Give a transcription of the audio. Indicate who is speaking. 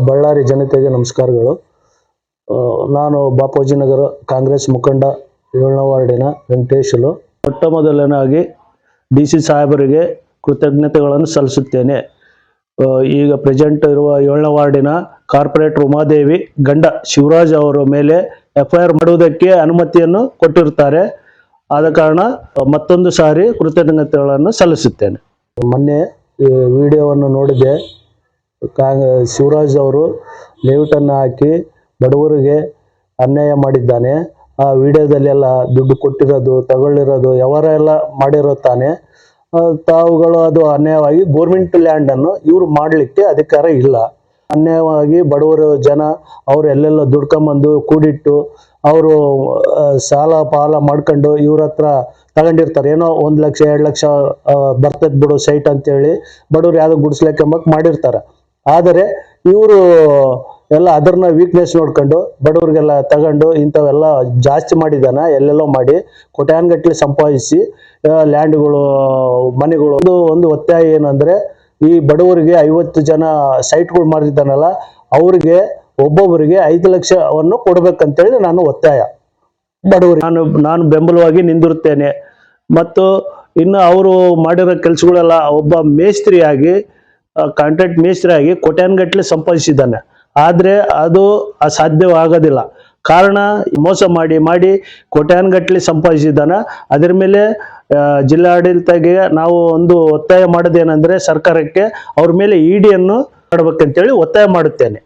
Speaker 1: ಬಳ್ಳಾರಿ ಜನತೆಗೆ ನಮಸ್ಕಾರಗಳು. ನಾನು ಬಾಪೂಜಿ ನಗರ ಕಾಂಗ್ರೆಸ್ ಮುಖಂಡ 7ನೇ ವಾರ್ಡಿನ ವೆಂಕಟೇಶಲು. ಮೊಟ್ಟ ಮೊದಲನಾಗಿ DC ಸಾಹೇಬರಿಗೆ ಕೃತಜ್ಞತೆಗಳನ್ನು ಸಲ್ಲಿಸುತ್ತೇನೆ. ಈಗ ಪ್ರೆಸೆಂಟ್ ಇರುವ 7ನೇ ವಾರ್ಡಿನ ಕಾರ್ಪೊರೇಟರ್ ಉಮಾದೇವಿ ಗಂಡ ಶಿವರಾಜ್ ಅವರ ಮೇಲೆ FIR ಮಾಡುವುದಕ್ಕೆ ಅನುಮತಿಯನ್ನು ಕೊಟ್ಟಿರುತ್ತಾರೆ. ಆದ ಕಾರಣ ಮತ್ತೊಂದು ಸಾರಿ ಕೃತಜ್ಞತೆಗಳನ್ನು ಸಲ್ಲಿಸುತ್ತೇನೆ. ಮೊನ್ನೆ ವಿಡಿಯೋವನ್ನು ನೋಡಿದೆ. ಶಿವರಾಜ್ ಅವರು ಲೇಔಟನ್ನು ಹಾಕಿ ಬಡವರಿಗೆ ಅನ್ಯಾಯ ಮಾಡಿದ್ದಾನೆ. ಆ ವಿಡಿಯೋದಲ್ಲೆಲ್ಲ ದುಡ್ಡು ಕೊಟ್ಟಿರೋದು, ತಗೊಳ್ಳಿರೋದು ಯಾವರೆಲ್ಲ ಮಾಡಿರುತ್ತಾನೆ. ತಾವುಗಳು ಅದು ಅನ್ಯಾಯವಾಗಿ ಗೋರ್ಮೆಂಟ್ ಲ್ಯಾಂಡನ್ನು ಇವರು ಮಾಡಲಿಕ್ಕೆ ಅಧಿಕಾರ ಇಲ್ಲ. ಅನ್ಯಾಯವಾಗಿ ಬಡವರು ಜನ ಅವರು ಎಲ್ಲೆಲ್ಲ ದುಡ್ಕೊಂಬಂದು ಕೂಡಿಟ್ಟು ಅವರು ಸಾಲ ಪಾಲ ಮಾಡ್ಕೊಂಡು ಇವ್ರ ಹತ್ರ ತಗೊಂಡಿರ್ತಾರೆ. ಏನೋ 1 ಲಕ್ಷ 2 ಲಕ್ಷ ಬರ್ತದೆ ಬಿಡು ಸೈಟ್ ಅಂತೇಳಿ ಬಡವ್ರು ಯಾವುದೋ ಗುಡಿಸ್ಲಿಕ್ಕೆ ಮಾಡಿರ್ತಾರೆ. ಆದರೆ ಇವರು ಎಲ್ಲ ಅದನ್ನ ವೀಕ್ನೆಸ್ ನೋಡ್ಕೊಂಡು ಬಡವ್ರಿಗೆಲ್ಲ ತಗೊಂಡು ಇಂಥವೆಲ್ಲ ಜಾಸ್ತಿ ಮಾಡಿದಾನ. ಎಲ್ಲೆಲ್ಲೋ ಮಾಡಿ ಕೋಟ್ಯಾನ್ಗಟ್ಟಲೆ ಸಂಪಾದಿಸಿ ಲ್ಯಾಂಡ್ಗಳು, ಮನೆಗಳು. ಒಂದು ಒತ್ತಾಯ ಏನಂದ್ರೆ, ಈ ಬಡವರಿಗೆ 50 ಜನ ಸೈಟ್ಗಳು ಮಾಡಿದ್ದಾನಲ್ಲ, ಅವರಿಗೆ ಒಬ್ಬೊಬ್ಬರಿಗೆ 5 ಲಕ್ಷವನ್ನು ಕೊಡ್ಬೇಕಂತೇಳಿ ನಾನು ಒತ್ತಾಯ ಬಡವರಿಗೆ ನಾನು ಬೆಂಬಲವಾಗಿ ನಿಂದಿರುತ್ತೇನೆ. ಮತ್ತು ಇನ್ನು ಅವರು ಮಾಡಿರೋ ಕೆಲಸಗಳೆಲ್ಲ ಒಬ್ಬ ಮೇಸ್ತ್ರಿಯಾಗಿ, ಕಾಂಟ್ರಾಕ್ಟ್ ಮೇಸ್ತ್ರಿಯಾಗಿ ಕೋಟ್ಯಾನ್ಗಟ್ಟಲೆ ಸಂಪಾದಿಸಿದ್ದಾನೆ. ಆದರೆ ಅದು ಅಸಾಧ್ಯವಾಗೋದಿಲ್ಲ. ಕಾರಣ ಮೋಸ ಮಾಡಿ ಕೋಟ್ಯಾನ್ಗಟ್ಟಲೆ ಸಂಪಾದಿಸಿದ್ದಾನೆ. ಅದರ ಮೇಲೆ ಜಿಲ್ಲಾಡಳಿತಗೆ ನಾವು ಒಂದು ಒತ್ತಾಯ ಮಾಡೋದೇನೆಂದರೆ, ಸರ್ಕಾರಕ್ಕೆ ಅವ್ರ ಮೇಲೆ ED ಯನ್ನು ಮಾಡಬೇಕಂತೇಳಿ ಒತ್ತಾಯ ಮಾಡುತ್ತೇನೆ.